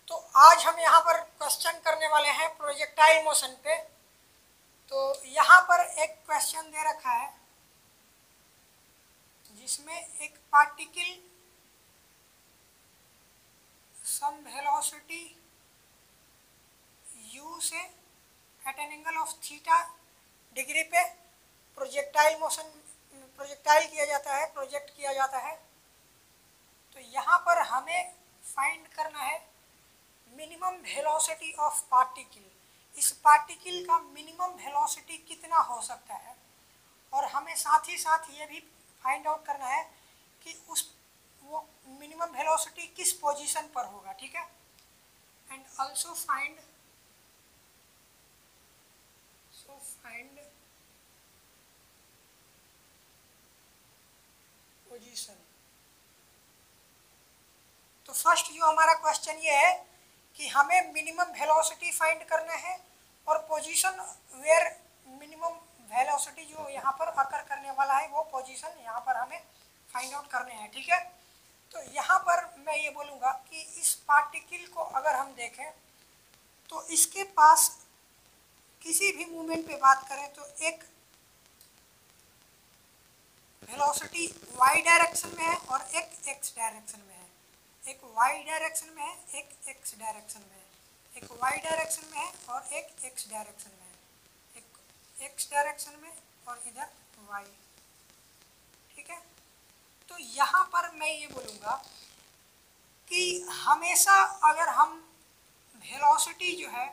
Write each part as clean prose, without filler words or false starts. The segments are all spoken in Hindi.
तो आज हम यहाँ पर क्वेश्चन करने वाले हैं प्रोजेक्टाइल मोशन पे। तो यहाँ पर एक क्वेश्चन दे रखा है जिसमें एक पार्टिकल सम वेलोसिटी u से at an angle of theta degree पे प्रोजेक्टाइल किया जाता है, प्रोजेक्ट किया जाता है। तो यहाँ पर हमें फाइंड करना है मिनिमम वेलोसिटी ऑफ पार्टिकल। इस पार्टिकल का मिनिमम वेलोसिटी कितना हो सकता है, और हमें साथ ही साथ ये भी फाइंड आउट करना है कि वो मिनिमम वेलोसिटी किस पोजीशन पर होगा, ठीक है। And also find position. तो फर्स्ट जो हमारा क्वेश्चन ये है कि हमें मिनिमम वेलोसिटी फाइंड करना है और पोजीशन वेयर मिनिमम वेलोसिटी जो यहाँ पर अकर करने वाला है वो पोजीशन यहाँ पर हमें फाइंड आउट करने हैं, ठीक है। तो यहाँ पर मैं ये बोलूँगा कि इस पार्टिकल को अगर हम देखें तो इसके पास किसी भी मूवमेंट पे बात करें तो एक वेलोसिटी y डायरेक्शन में है और एक x डायरेक्शन में है। एक y डायरेक्शन में है, एक x डायरेक्शन में है। एक y डायरेक्शन में है और एक x डायरेक्शन में है। एक x डायरेक्शन में और इधर y, ठीक है। तो यहाँ पर मैं ये बोलूँगा कि हमेशा अगर हम वेलोसिटी जो है,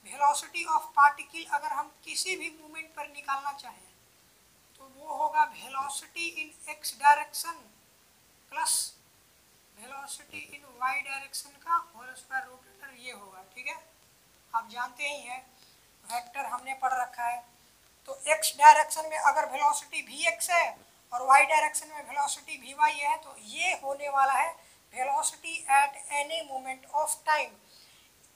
वेलोसिटी ऑफ पार्टिकल अगर हम किसी भी मूवमेंट पर निकालना चाहें तो वो होगा वेलोसिटी इन x डायरेक्शन प्लस वेलोसिटी इन y डायरेक्शन का होल स्क्वायर रूट ये होगा, ठीक है। आप जानते ही हैं वेक्टर हमने पढ़ रखा है। तो x डायरेक्शन में अगर वेलोसिटी vx है और y डायरेक्शन में वेलोसिटी vy है तो ये होने वाला है velocity at any moment of time,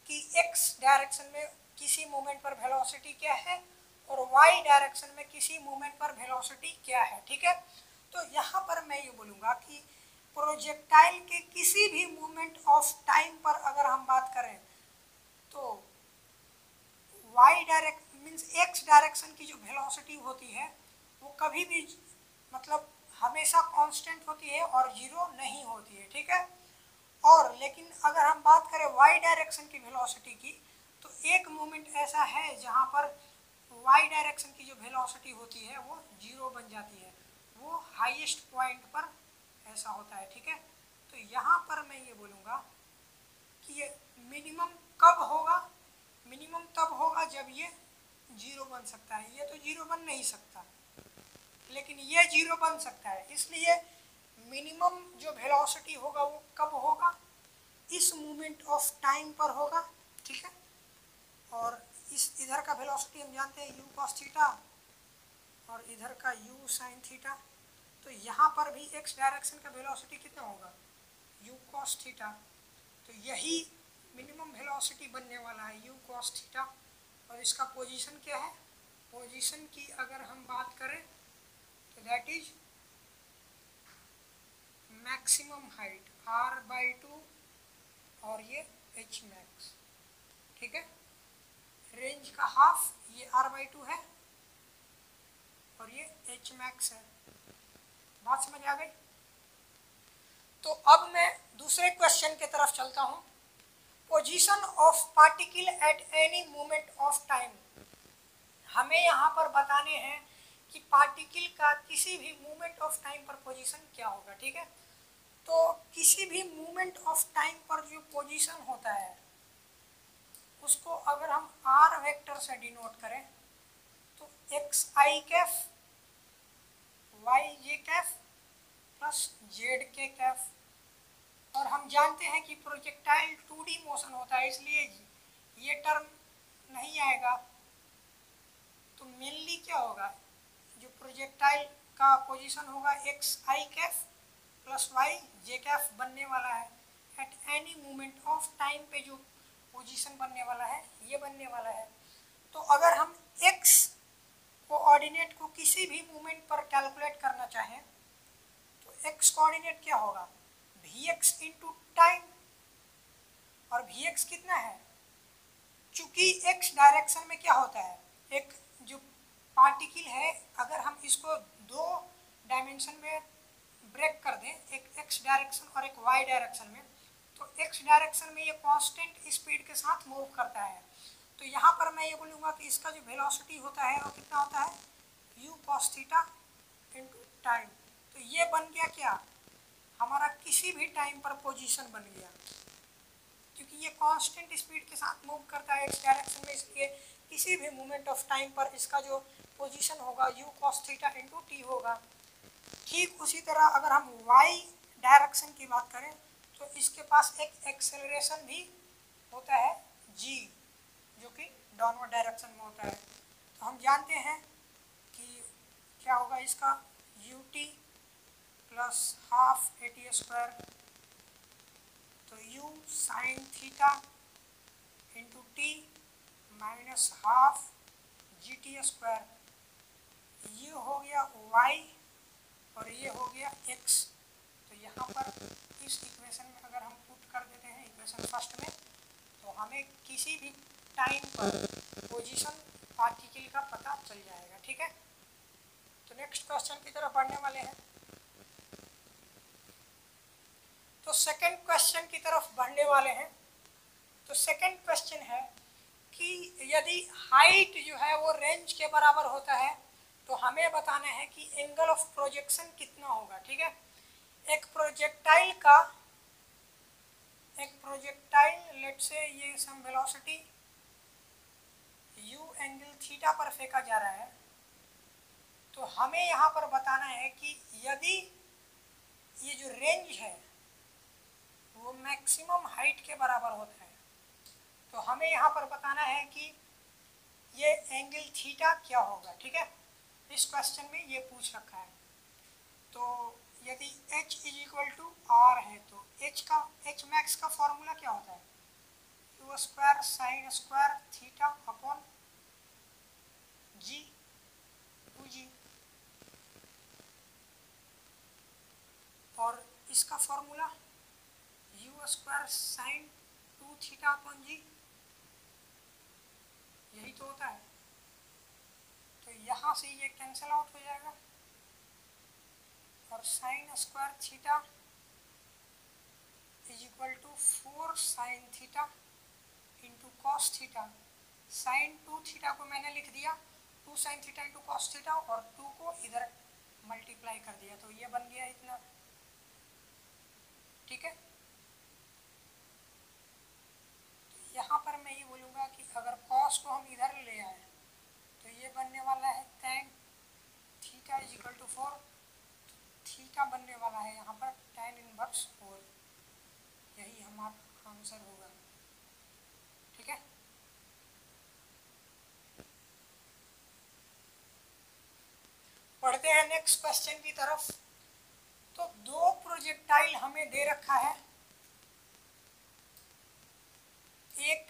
कि x डायरेक्शन में किसी मोमेंट पर वेलोसिटी क्या है और y डायरेक्शन में किसी मूवमेंट पर वेलोसिटी क्या है, ठीक है। तो यहाँ पर मैं ये बोलूँगा कि प्रोजेक्टाइल के किसी भी मूवमेंट ऑफ टाइम पर अगर हम बात करें तो y direction means x direction की जो वेलोसिटी होती है वो कभी भी मतलब हमेशा कांस्टेंट होती है और जीरो नहीं होती है, ठीक है। और लेकिन अगर हम बात करें y डायरेक्शन की वेलोसिटी की तो एक मोमेंट ऐसा है जहाँ पर y डायरेक्शन की जो वेलोसिटी होती है वो जीरो बन जाती है, वो हाईएस्ट पॉइंट पर ऐसा होता है, ठीक है। तो यहाँ पर मैं ये बोलूँगा कि ये मिनिमम कब होगा, मिनिमम तब होगा जब ये जीरो बन सकता है। ये तो जीरो बन नहीं सकता लेकिन ये जीरो बन सकता है, इसलिए मिनिमम जो वेलोसिटी होगा वो कब होगा, इस मूवमेंट ऑफ टाइम पर होगा, ठीक है। और इस इधर का वेलोसिटी हम जानते हैं u cos थीटा और इधर का u sin थीटा। तो यहाँ पर भी x डायरेक्शन का वेलोसिटी कितना होगा u cos थीटा। तो यही मिनिमम वेलोसिटी बनने वाला है u cos थीटा। और इसका पोजीशन क्या है, पोजीशन की अगर हम बात करें तो that is maximum height r/2 और ये h मैक्स, ठीक है। रेंज का हाफ ये r/2 है और ये h मैक्स है। बात समझ आ गई। तो अब मैं दूसरे क्वेश्चन की तरफ चलता हूँ। Position of particle at any moment of time. हमें यहाँ पर बताने हैं कि पार्टिकल का किसी भी मोमेंट ऑफ टाइम पर पोजीशन क्या होगा, ठीक है। तो किसी भी मोमेंट ऑफ टाइम पर जो पोजीशन होता है उसको अगर हम r वेक्टर से डिनोट करें तो xi Kaif yj Kaif plus zk Kaif. और हम जानते हैं कि प्रोजेक्टाइल 2D मोशन होता है इसलिए ये टर्म नहीं आएगा। तो मेनली क्या होगा, जो प्रोजेक्टाइल का पोजीशन होगा xi Kaif plus yj Kaif बनने वाला है at any moment of time पे जो पोजीशन बनने वाला है ये बनने वाला है। तो अगर हम x कोऑर्डिनेट को किसी भी मोमेंट पर कैलकुलेट करना चाहें तो x कोऑर्डिनेट क्या होगा vx इंटू टाइम, और Vx कितना है, चूंकि x डायरेक्शन में क्या होता है, एक जो पार्टिकल है अगर हम इसको दो डायमेंशन में ब्रेक कर दें, एक x डायरेक्शन और एक y डायरेक्शन में, तो x डायरेक्शन में ये कांस्टेंट स्पीड के साथ मूव करता है। तो यहाँ पर मैं ये बोलूँगा कि इसका जो वेलोसिटी होता है वो कितना होता है, u cos theta into time. तो ये बन गया क्या, हमारा किसी भी टाइम पर पोजीशन बन गया, क्योंकि ये कांस्टेंट स्पीड के साथ मूव करता है x डायरेक्शन में, इसलिए किसी भी मोमेंट ऑफ टाइम पर इसका जो पोजीशन होगा u cos theta into T होगा। ठीक उसी तरह अगर हम y डायरेक्शन की बात करें तो इसके पास एक एक्सेलरेशन भी होता है g, जो कि डाउनवर्ड डायरेक्शन में होता है। तो हम जानते हैं कि क्या होगा इसका, ut plus half at square, तो u sign theta into T minus half gt square, ये हो गया y और ये हो गया x। तो यहाँ पर इस इक्वेशन में अगर हम पुट कर देते हैं इक्वेशन फर्स्ट में, तो हमें किसी भी टाइम पर पोजीशन पार्टिकल का पता चल जाएगा। ठीक है, तो नेक्स्ट क्वेश्चन की तरफ बढ़ने वाले हैं। तो सेकंड क्वेश्चन की तरफ बढ़ने वाले हैं। तो सेकंड क्वेश्चन है कि यदि हाइट जो है वो रेंज के बराबर होता है तो हमें बताना है कि एंगल ऑफ प्रोजेक्शन कितना होगा। ठीक है, एक प्रोजेक्टाइल लेट से ये some velocity u angle theta पर फेंका जा रहा है, तो हमें यहाँ पर बताना है कि यदि ये जो रेंज है वो मैक्सिमम हाइट के बराबर होता है, तो हमें यहाँ पर बताना है कि ये एंगल थीटा क्या होगा। ठीक है, इस क्वेश्चन में ये पूछ रखा है। तो यदि h is equal to r है तो h मैक्स का फॉर्मूला क्या होता है, u square sine square theta upon g 2g, और इसका formula u square sine 2 theta upon g, यही तो होता है। तो यहाँ से ये कैंसिल आउट हो जाएगा और sine square theta is equal to 4 sine theta into cos theta. Sine 2 theta को मैंने लिख दिया 2 sine theta into cos theta और 2 को इधर मल्टीप्लाई कर दिया, तो ये बन गया इतना। ठीक है, तो यहाँ पर मैं ये बोलूँगा कि अगर कॉस को हम इधर ले आए तो ये बनने वाला है tan theta is equal to 4, theta बनने वाला है यहाँ पर tan इनवर्स 4, यही हमारा आंसर होगा। ठीक है, पढ़ते हैं नेक्स्ट क्वेश्चन की तरफ। तो दो प्रोजेक्टाइल हमें दे रखा है, एक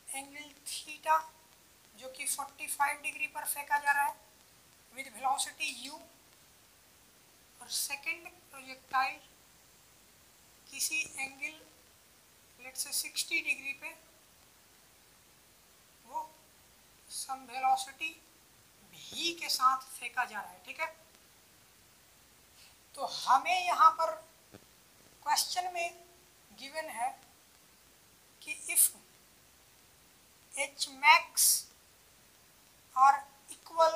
एंगल थीटा जो कि 45 डिग्री पर फेंका जा रहा है विद वेलोसिटी u, और सेकंड प्रोजेक्टाइल किसी एंगल लेट से 60 डिग्री पे वो सम वेलोसिटी v के साथ फेंका जा रहा है। ठीक है, तो हमें यहाँ पर क्वेश्चन में गिवन है कि if h max are equal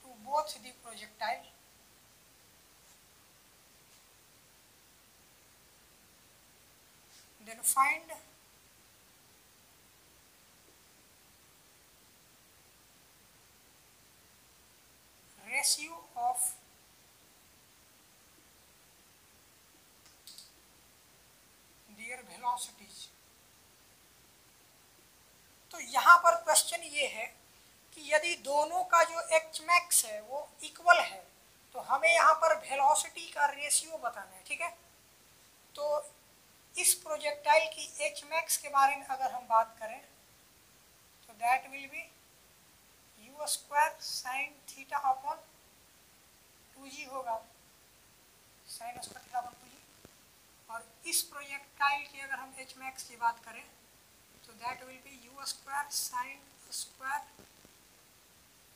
to both the projectile, then find ratio of their velocities। तो यहाँ पर क्वेश्चन ये है कि यदि दोनों का जो h max है वो इक्वल है तो हमें यहाँ पर वेलोसिटी का रेशियो बताना है। ठीक है, तो इस प्रोजेक्टाइल की h max के बारे में अगर हम बात करें तो that will be u square sine theta upon 2g होगा, साइन स्क्वायर थीटा अपॉन और इस प्रोजेक्टाइल की अगर हम एच मैक्स की बात करें तो that will be you square sine square,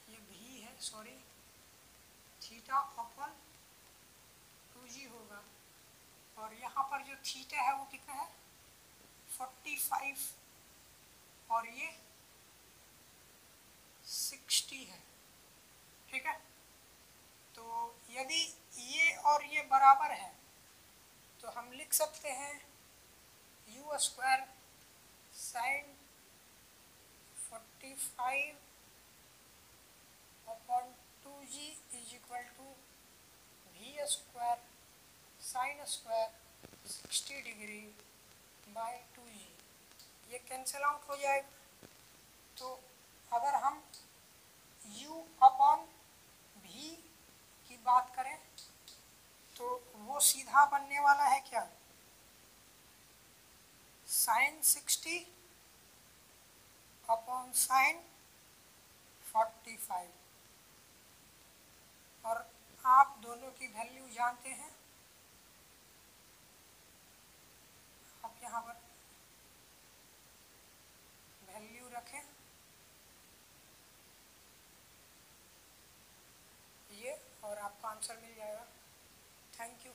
ये भी है सॉरी, थीटा अपॉन 2g होगा। और यहाँ पर जो थीटा है वो कितना है 45 और ये 60 है, ठीक है। तो यदि ये और ये बराबर है तो हम लिख सकते हैं u square sine 45 upon 2g is equal to v square sine square 60 degree by 2g, ये कैंसिल आउट हो जाएगा। तो अगर हम u अपॉन v की बात करें तो वो सीधा बनने वाला है क्या, साइन 60 अपॉन साइन 45, और आप दोनों की वैल्यू जानते हैं, आप यहाँ पर वैल्यू रखें ये और आपको आंसर मिल जाएगा। Thank you.